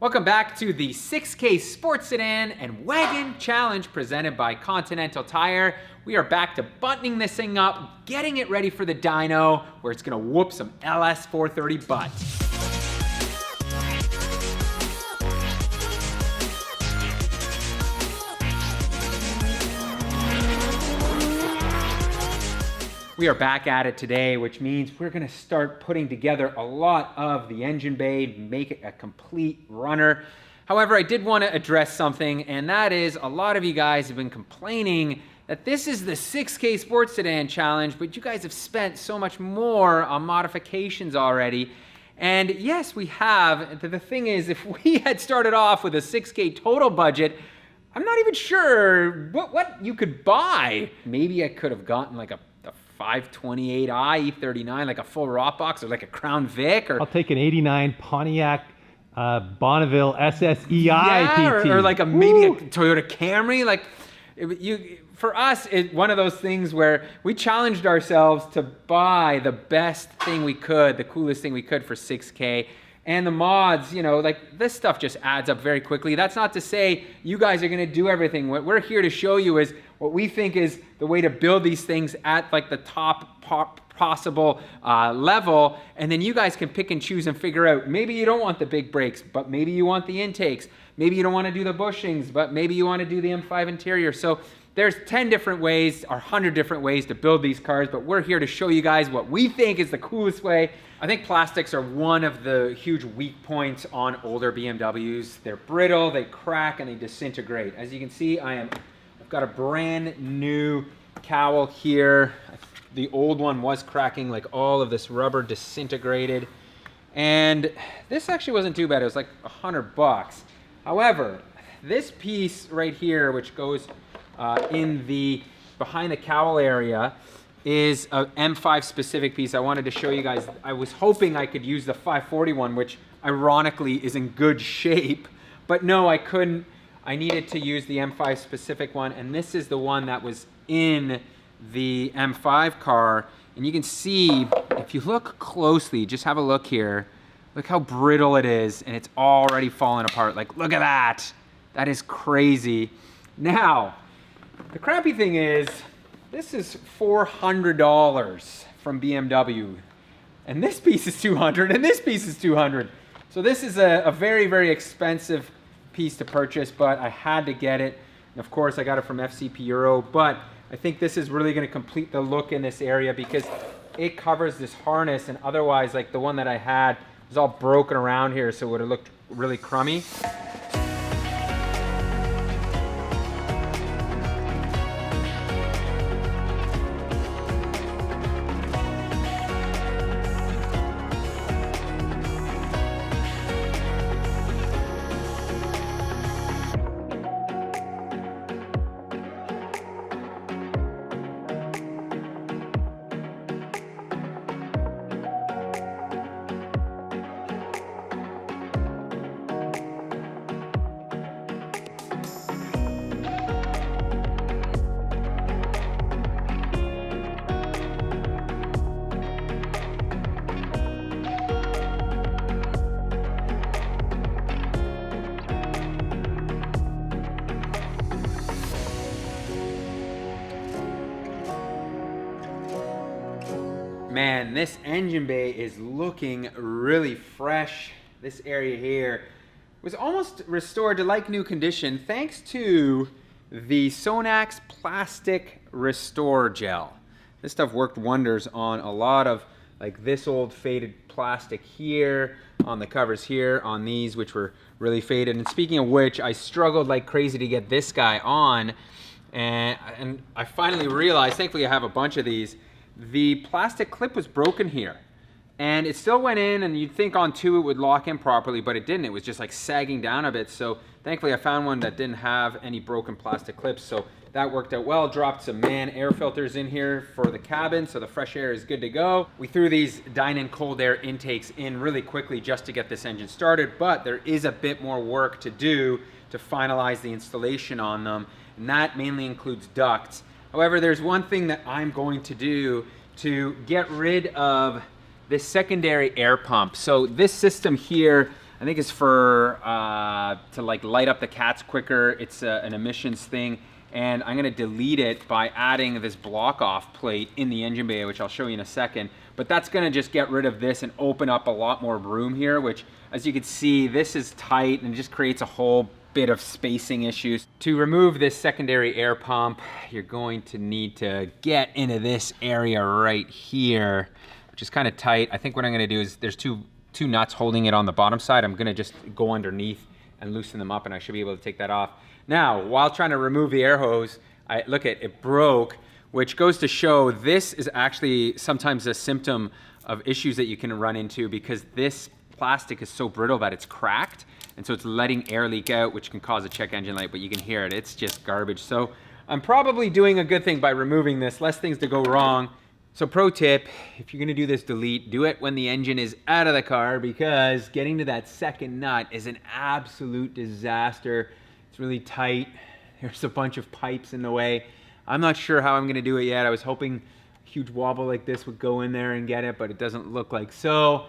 Welcome back to the 6K Sports Sedan and Wagon Challenge presented by Continental Tire. We are back to buttoning this thing up, getting it ready for the dyno, where it's gonna whoop some LS 430 butt. We are back at it today, which means we're gonna start putting together a lot of the engine bay, make it a complete runner. However, I did wanna address something, and that is a lot of you guys have been complaining that this is the 6K Sports Sedan Challenge, but you guys have spent so much more on modifications already. And yes, we have. The thing is, if we had started off with a 6K total budget, I'm not even sure what you could buy. Maybe I could have gotten like a 528i E39, like a full Roth box, or like a Crown Vic, or I'll take an 89 Pontiac Bonneville SSEI PT. Or like maybe a Toyota Camry. Like for us, one of those things where we challenged ourselves to buy the best thing we could, the coolest thing we could for 6K. And the mods, you know, like this stuff just adds up very quickly. That's not to say you guys are gonna do everything. What we're here to show you is what we think is the way to build these things at like the top possible level. And then you guys can pick and choose and figure out, maybe you don't want the big brakes, but maybe you want the intakes. Maybe you don't wanna do the bushings, but maybe you wanna do the M5 interior. So there's 10 different ways or 100 different ways to build these cars, but we're here to show you guys what we think is the coolest way. I think plastics are one of the huge weak points on older BMWs. They're brittle, they crack, and they disintegrate. As you can see, I've got a brand new cowl here. The old one was cracking, like all of this rubber disintegrated. And this actually wasn't too bad, it was like $100. However, this piece right here, which goes in the behind the cowl area, is a M5 specific piece. I wanted to show you guys. I was hoping I could use the 540 one, which ironically is in good shape, but no, I couldn't. I needed to use the M5 specific one, and this is the one that was in the M5 car. And you can see, if you look closely, just have a look here, look how brittle it is, and it's already falling apart. Like, look at that. That is crazy. Now, the crappy thing is, this is $400 from BMW, and this piece is $200, and this piece is $200. So this is a very, very expensive piece to purchase, but I had to get it. And of course, I got it from FCP Euro, but I think this is really gonna complete the look in this area because it covers this harness, and otherwise, like the one that I had was all broken around here, so it would have looked really crummy. Man, this engine bay is looking really fresh. This area here was almost restored to like new condition thanks to the Sonax plastic restore gel. This stuff worked wonders on a lot of like this old faded plastic here, on the covers here, on these which were really faded. And speaking of which, I struggled like crazy to get this guy on, and I finally realized, thankfully I have a bunch of these, the plastic clip was broken here, and it still went in, and you'd think on two it would lock in properly, but it didn't. It was just like sagging down a bit. So thankfully I found one that didn't have any broken plastic clips, so that worked out well. Dropped some MAN air filters in here for the cabin, so the fresh air is good to go. We threw these Dinan cold air intakes in really quickly just to get this engine started, but there is a bit more work to do to finalize the installation on them, and that mainly includes ducts. However, there's one thing that I'm going to do to get rid of this secondary air pump. So this system here, I think it's for to like light up the cats quicker. It's an emissions thing. And I'm gonna delete it by adding this block off plate in the engine bay, which I'll show you in a second. But that's gonna just get rid of this and open up a lot more room here, which as you can see, this is tight and it just creates a whole bit of spacing issues. To remove this secondary air pump, you're going to need to get into this area right here, which is kind of tight. I think what I'm gonna do is there's two nuts holding it on the bottom side. I'm gonna just go underneath and loosen them up and I should be able to take that off. Now, while trying to remove the air hose, look at it broke, which goes to show this is actually sometimes a symptom of issues that you can run into because this plastic is so brittle that it's cracked. And so it's letting air leak out, which can cause a check engine light, but you can hear it, it's just garbage. So I'm probably doing a good thing by removing this, less things to go wrong. So pro tip, if you're gonna do this delete, do it when the engine is out of the car because getting to that second nut is an absolute disaster. It's really tight. There's a bunch of pipes in the way. I'm not sure how I'm gonna do it yet. I was hoping a huge wobble like this would go in there and get it, but it doesn't look like so.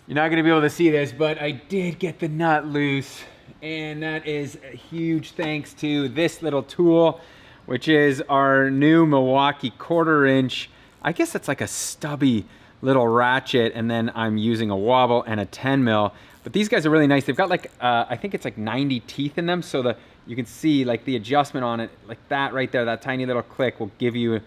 You're not gonna be able to see this, but I did get the nut loose, and that is a huge thanks to this little tool, which is our new Milwaukee 1/4 inch. I guess it's like a stubby little ratchet, and then I'm using a wobble and a 10 mil. But these guys are really nice. They've got like, I think it's like 90 teeth in them, so you can see like the adjustment on it, like that right there, that tiny little click will give you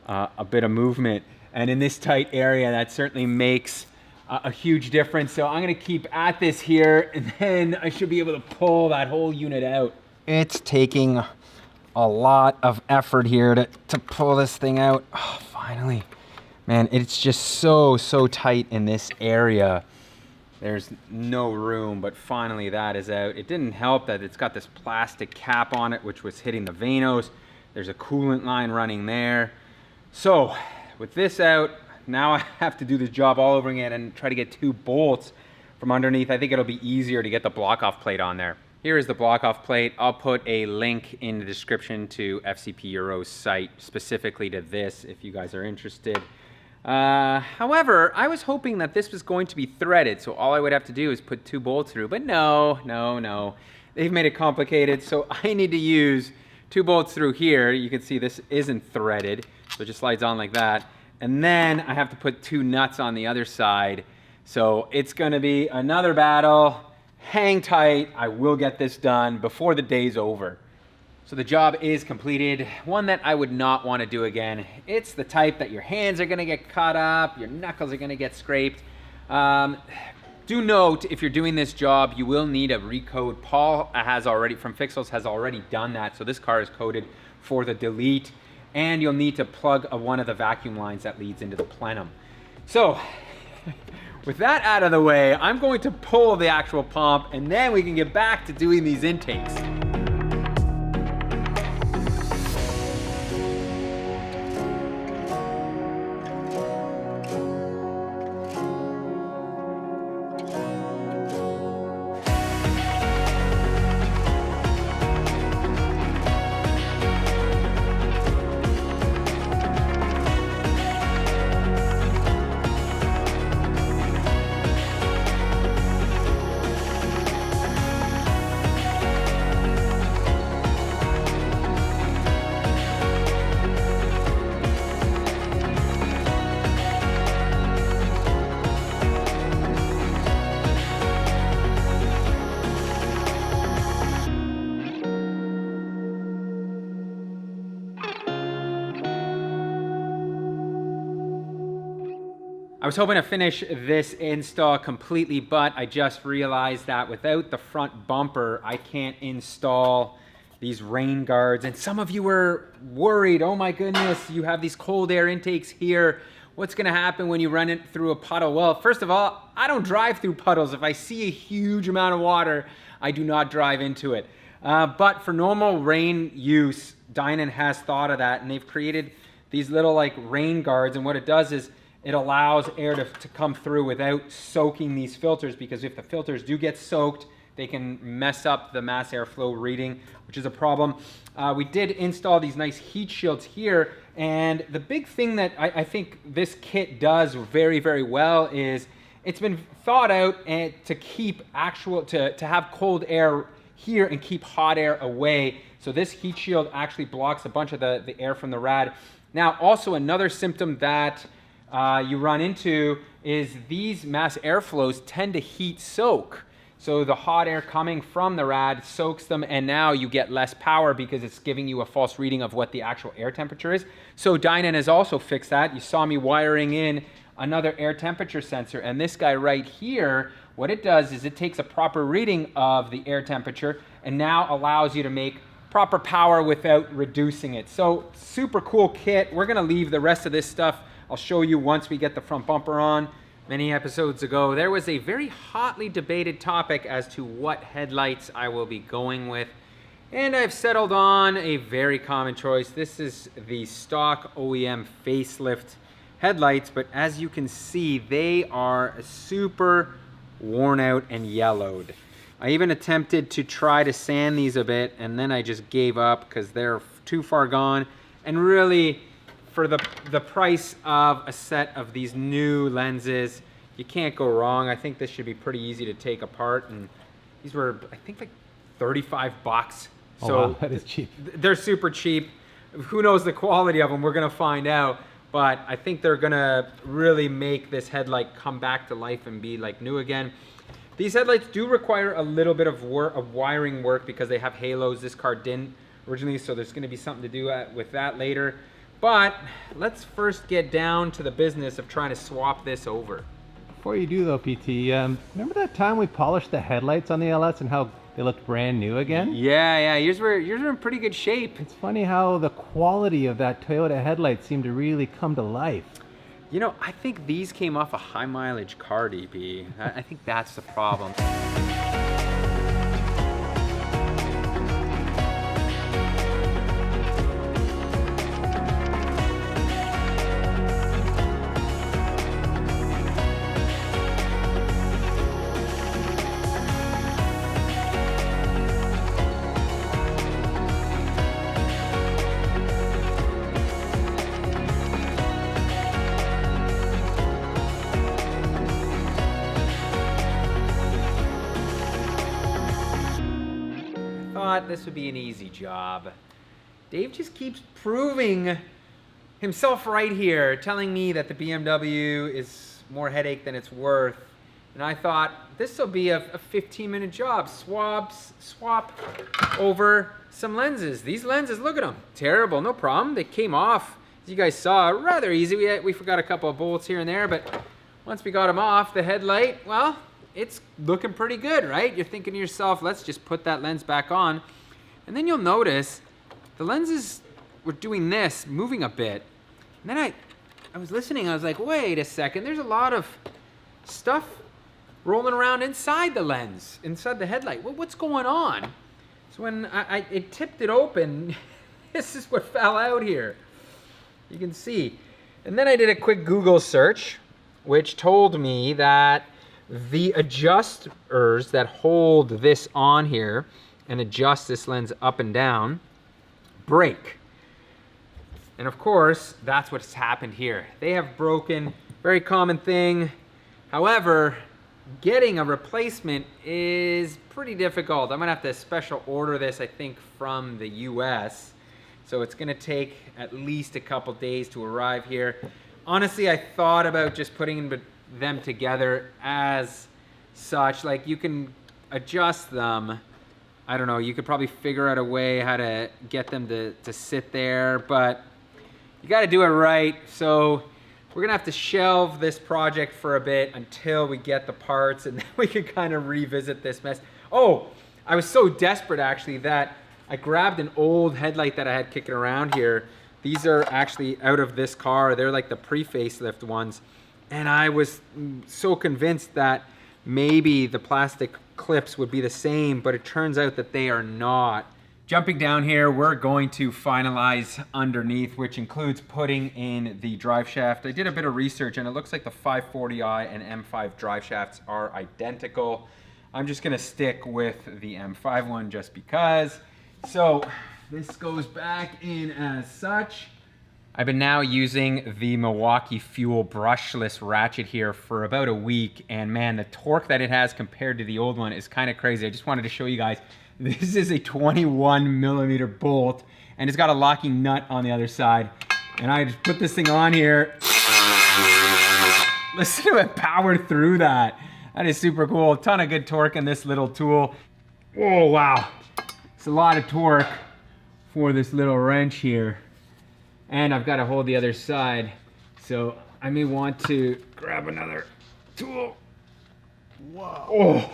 a bit of movement. And in this tight area, that certainly makes a huge difference. So I'm gonna keep at this here and then I should be able to pull that whole unit out. It's taking a lot of effort here to pull this thing out. Oh, finally. Man, it's just so tight in this area. There's no room, but finally that is out. It didn't help that it's got this plastic cap on it, which was hitting the vanos. There's a coolant line running there. So with this out, now I have to do this job all over again and try to get 2 bolts from underneath. I think it'll be easier to get the block off plate on there. Here is the block off plate. I'll put a link in the description to FCP Euro's site specifically to this if you guys are interested. However, I was hoping that this was going to be threaded, so all I would have to do is put 2 bolts through, but no. They've made it complicated, so I need to use 2 bolts through here. You can see this isn't threaded, so it just slides on like that. And then I have to put 2 nuts on the other side. So it's gonna be another battle. Hang tight, I will get this done before the day's over. So the job is completed, one that I would not want to do again. It's the type that your hands are gonna get cut up, your knuckles are gonna get scraped. Do note, if you're doing this job, you will need a recode. Paul has already, from Fixels, has already done that. So this car is coded for the delete, and you'll need to plug one of the vacuum lines that leads into the plenum. So, with that out of the way, I'm going to pull the actual pump, and then we can get back to doing these intakes. I was hoping to finish this install completely, but I just realized that without the front bumper, I can't install these rain guards. And some of you were worried, oh my goodness, you have these cold air intakes here. What's gonna happen when you run it through a puddle? Well, first of all, I don't drive through puddles. If I see a huge amount of water, I do not drive into it. But for normal rain use, Dinan has thought of that, and they've created these little like rain guards, and what it does is it allows air to come through without soaking these filters, because if the filters do get soaked, they can mess up the mass airflow reading, which is a problem. We did install these nice heat shields here, and the big thing that I think this kit does very, very well is it's been thought out and to keep to have cold air here and keep hot air away. So this heat shield actually blocks a bunch of the air from the rad. Now, also another symptom that you run into is these mass airflows tend to heat soak. So the hot air coming from the rad soaks them, and now you get less power because it's giving you a false reading of what the actual air temperature is. So Dinan has also fixed that. You saw me wiring in another air temperature sensor, and this guy right here, what it does is it takes a proper reading of the air temperature and now allows you to make proper power without reducing it. So super cool kit. We're gonna leave the rest of this stuff. I'll show you once we get the front bumper on. Many episodes ago, there was a very hotly debated topic as to what headlights I will be going with. And I've settled on a very common choice. This is the stock OEM facelift headlights, but as you can see, they are super worn out and yellowed. I even attempted to try to sand these a bit, and then I just gave up because they're too far gone. And really, for the price of a set of these new lenses, you can't go wrong. I think this should be pretty easy to take apart, and these were, I think, like 35 bucks. So wow, that is cheap. They're super cheap. Who knows the quality of them? We're gonna find out. But I think they're gonna really make this headlight come back to life and be like new again. These headlights do require a little bit of wiring work because they have halos. This car didn't originally, so there's gonna be something to do with that later. But let's first get down to the business of trying to swap this over. Before you do though, PT, remember that time we polished the headlights on the LS and how they looked brand new again? Yeah, yours were in pretty good shape. It's funny how the quality of that Toyota headlight seemed to really come to life. You know, I think these came off a high mileage car, DP. I think that's the problem. This would be an easy job. Dave just keeps proving himself right here, telling me that the BMW is more headache than it's worth. And I thought this will be a 15-minute job. Swap over some lenses. These lenses, look at them. Terrible, no problem. They came off, as you guys saw, rather easy. We forgot a couple of bolts here and there, but once we got them off, the headlight, well, it's looking pretty good, right? You're thinking to yourself, let's just put that lens back on. And then you'll notice the lenses were doing this, moving a bit. And then I was listening, I was like, wait a second, there's a lot of stuff rolling around inside the lens, inside the headlight. What's going on? So when it tipped it open, this is what fell out here. You can see. And then I did a quick Google search, which told me that the adjusters that hold this on here and adjust this lens up and down break. And of course, that's what's happened here. They have broken, very common thing. However, getting a replacement is pretty difficult. I'm gonna have to special order this, I think, from the US. So it's gonna take at least a couple days to arrive here. Honestly, I thought about just putting them together as such. Like, you can adjust them. I don't know, you could probably figure out a way how to get them to sit there, but you gotta do it right. So we're gonna have to shelve this project for a bit until we get the parts, and then we can kind of revisit this mess. Oh, I was so desperate actually that I grabbed an old headlight that I had kicking around here. These are actually out of this car. They're like the pre-facelift ones. And I was so convinced that maybe the plastic clips would be the same, but it turns out that they are not. Jumping down here, we're going to finalize underneath, which includes putting in the drive shaft. I did a bit of research and it looks like the 540i and M5 drive shafts are identical. I'm just gonna stick with the M5 one just because. So this goes back in as such. I've been now using the Milwaukee Fuel brushless ratchet here for about a week, and man, the torque that it has compared to the old one is kind of crazy. I just wanted to show you guys, this is a 21 millimeter bolt, and it's got a locking nut on the other side. And I just put this thing on here. Listen to it power through that. That is super cool. A ton of good torque in this little tool. Oh, wow. It's a lot of torque for this little wrench here. And I've got to hold the other side, so I may want to grab another tool. Whoa. Oh.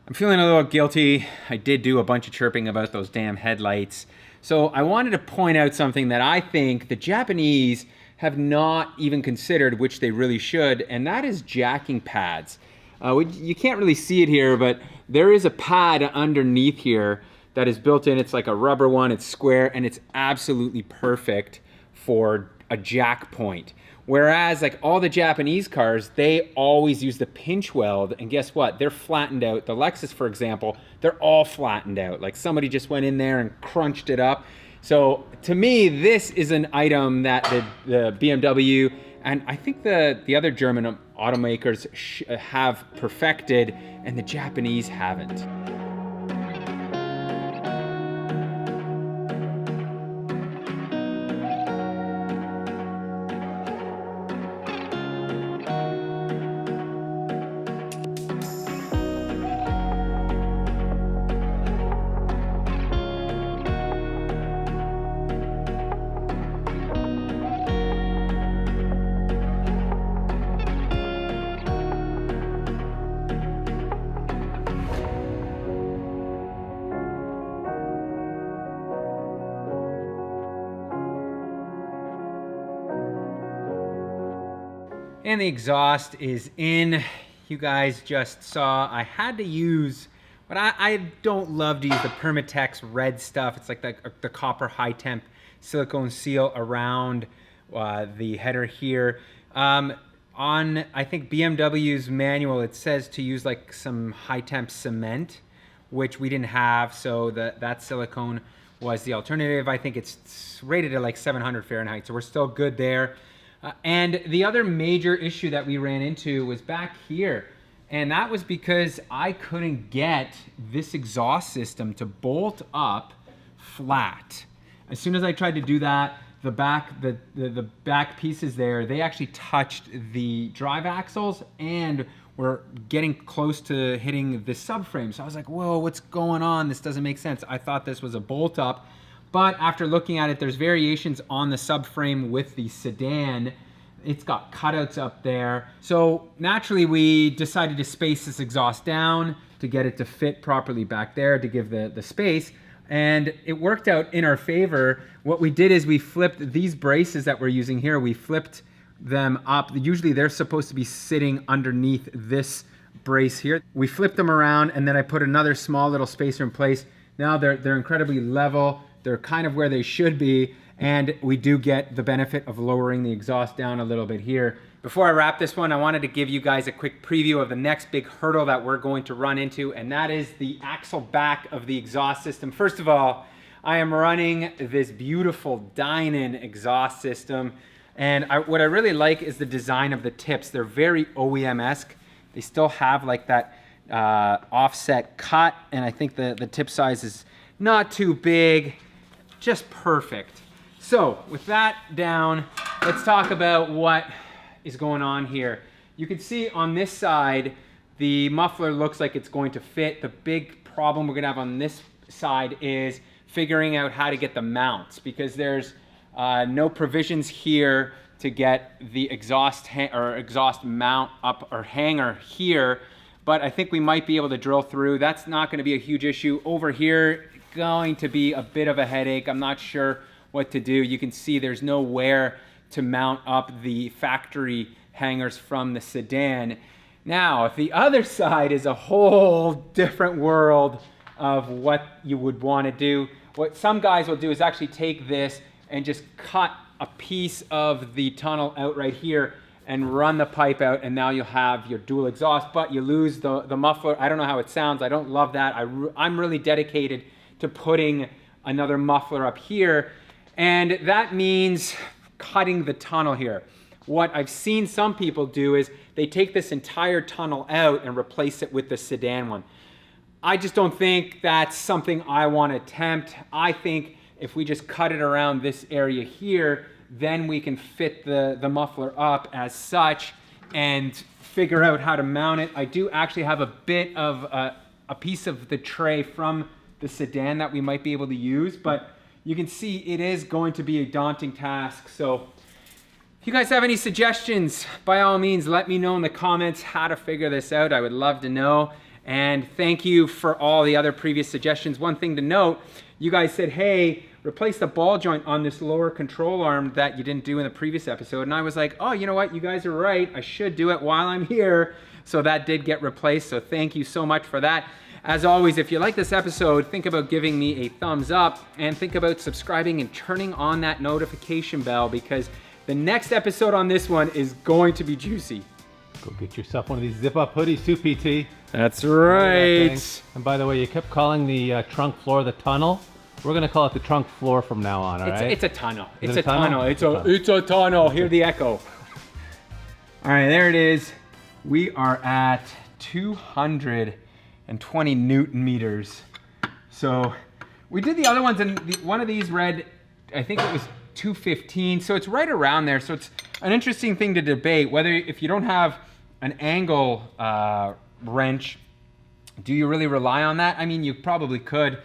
I'm feeling a little guilty. I did do a bunch of chirping about those damn headlights. So I wanted to point out something that I think the Japanese have not even considered, which they really should, and that is jacking pads. You can't really see it here, but there is a pad underneath here that is built in. It's like a rubber one, it's square, and it's absolutely perfect for a jack point. Whereas like all the Japanese cars, they always use the pinch weld, and guess what? They're flattened out. The Lexus, for example, they're all flattened out. Like somebody just went in there and crunched it up. So to me, this is an item that the BMW and I think the other German automakers have perfected, and the Japanese haven't. And the exhaust is in. You guys just saw I had to use, but I don't love to use the Permatex red stuff. It's like the copper high temp silicone seal around the header here. On I think BMW's manual, it says to use like some high temp cement, which we didn't have, so that silicone was the alternative. I think it's rated at like 700 Fahrenheit, so we're still good there. And the other major issue that we ran into was back here. And that was because I couldn't get this exhaust system to bolt up flat. As soon as I tried to do that, the back pieces there, they actually touched the drive axles and were getting close to hitting the subframe. So I was like, whoa, what's going on? This doesn't make sense. I thought this was a bolt up. But after looking at it, there's variations on the subframe with the sedan. It's got cutouts up there. So naturally we decided to space this exhaust down to get it to fit properly back there to give the space. And it worked out in our favor. What we did is we flipped these braces that we're using here, we flipped them up. Usually they're supposed to be sitting underneath this brace here. We flipped them around, and then I put another small little spacer in place. Now they're incredibly level. They're kind of where they should be, and we do get the benefit of lowering the exhaust down a little bit here. Before I wrap this one, I wanted to give you guys a quick preview of the next big hurdle that we're going to run into, and that is the axle back of the exhaust system. First of all, I am running this beautiful Dinan exhaust system, and what I really like is the design of the tips. They're very OEM-esque. They still have like that offset cut, and I think the tip size is not too big. Just perfect. So with that down, let's talk about what is going on here. You can see on this side, the muffler looks like it's going to fit. The big problem we're gonna have on this side is figuring out how to get the mounts, because there's no provisions here to get the exhaust mount up or hanger here, but I think we might be able to drill through. That's not gonna be a huge issue. Over here, going to be a bit of a headache. I'm not sure what to do. You can see there's nowhere to mount up the factory hangers from the sedan. Now, if the other side is a whole different world of what you would want to do, what some guys will do is actually take this and just cut a piece of the tunnel out right here and run the pipe out, and now you'll have your dual exhaust, but you lose the muffler. I don't know how it sounds. I don't love that. I'm really dedicated to putting another muffler up here, and that means cutting the tunnel here. What I've seen some people do is they take this entire tunnel out and replace it with the sedan one. I just don't think that's something I want to attempt. I think if we just cut it around this area here, then we can fit the muffler up as such and figure out how to mount it. I do actually have a bit of a piece of the tray from the sedan that we might be able to use, but you can see it is going to be a daunting task. So if you guys have any suggestions, by all means, let me know in the comments how to figure this out. I would love to know. And thank you for all the other previous suggestions. One thing to note, you guys said, hey, replace the ball joint on this lower control arm that you didn't do in the previous episode. And I was like, oh, you know what? You guys are right. I should do it while I'm here. So that did get replaced. So thank you so much for that. As always, if you like this episode, think about giving me a thumbs up and think about subscribing and turning on that notification bell, because the next episode on this one is going to be juicy. Go get yourself one of these zip-up hoodies too, PT. That's right. And by the way, you kept calling the trunk floor the tunnel. We're going to call it the trunk floor from now on, all right? It's a tunnel. It's a tunnel. It's a tunnel. Hear the echo. All right, there it is. We are at 220 Newton meters. So we did the other ones, and one of these read, I think it was 215. So it's right around there. So it's an interesting thing to debate, whether if you don't have an angle wrench, do you really rely on that? I mean, you probably could